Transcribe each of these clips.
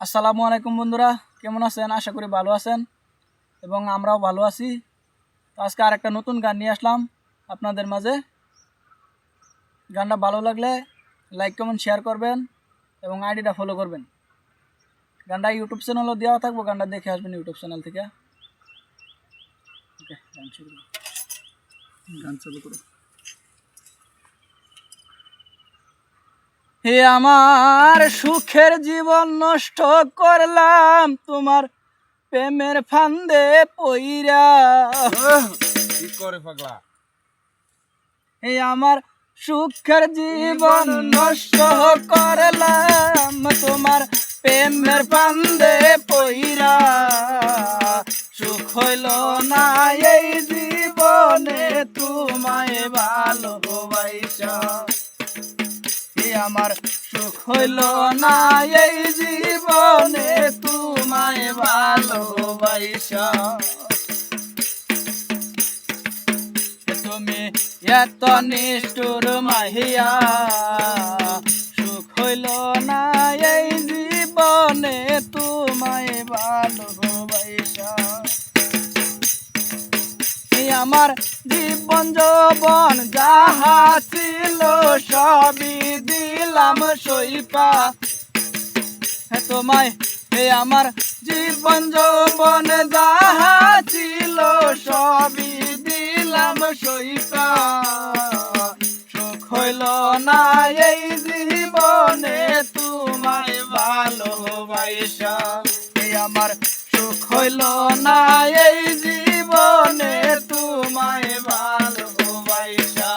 আসসালামু আলাইকুম বন্ধুরা, কেমন আছেন? আশা করি ভালো আছেন এবং আমরাও ভালো আছি। তো আজকে আরেকটা নতুন গান নিয়ে আসলাম আপনাদের মাঝে। গানটা ভালো লাগলে লাইক কমেন্ট শেয়ার করবেন এবং আইডিটা ফলো করবেন। গানটা ইউটিউব চ্যানেলও দেওয়া থাকবো, গানটা দেখে আসবেন ইউটিউব চ্যানেল থেকে। ওকে, গান চালু করো। হে আমার সুখের জীবন নষ্ট করলাম তোমার প্রেমের ফান্দে পইরা। কি করে পাগলা? হে আমার সুখের জীবন নষ্ট করলাম তোমার প্রেমের ফান্দে পইরা। সুখ হইল না এই জীবনে তোমায় ভালোবাসা। আমার সুখ হইল না এই জীবনে তোমায় ভালোবাসা। তুমি এত নিষ্ঠুর মাহিয়া, সুখ হইল না এই জীবনে তোমায় ভালোবাসা। আমার জীবন যৌবন যাহা ছিল সবই দিলাম সইপা। হে তোমায়, হে আমার জীবন যৌবন যাহা ছিল সবই দিলাম সইপা। সুখ হইল না এই জীবনে তোমায় ভালোবাসা। হে আমার সুখ হইল না এই জীবনে তোমায় ভালোবাসা।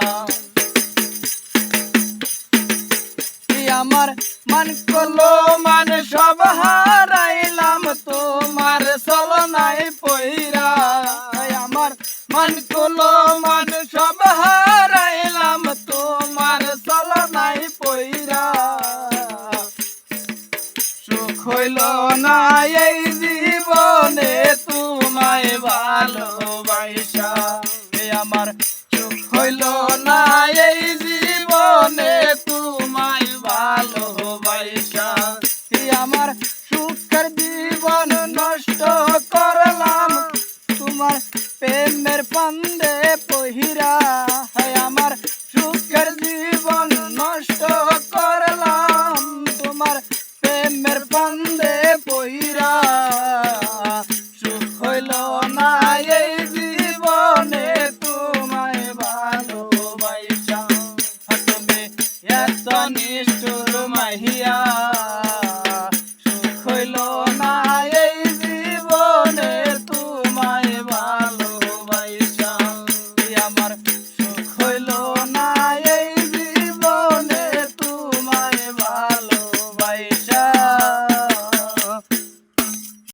আমার মান কলো মান সব হারাইলাম তোমার চলনায় পইরা। আমার মান কলো মান সব হারাইলাম তোমার চলনায় পইরা। সুখ হইল না এই জীবনে তোমায় ভালোবাসা। আমার সুখ হইল না এই জীবনে তোমায় ভালোবাসা। আমার সুখের জীবন নষ্ট করলাম তোমার প্রেমের ফান্দে পহিরা। আমার সুখের জীবন নষ্ট করলাম তোমার প্রেমের ফান্দে পহিরা। সুখ হইল না এই জীবনে তোমায় ভালোবাসা। তুমি এত নিষ্ঠুর মাহিয়া, সুখ হইল না এই জীবনে তোমায় ভালোবাসা। আমার সুখ হইল না এই জীবনে তোমায় ভালোবাসা।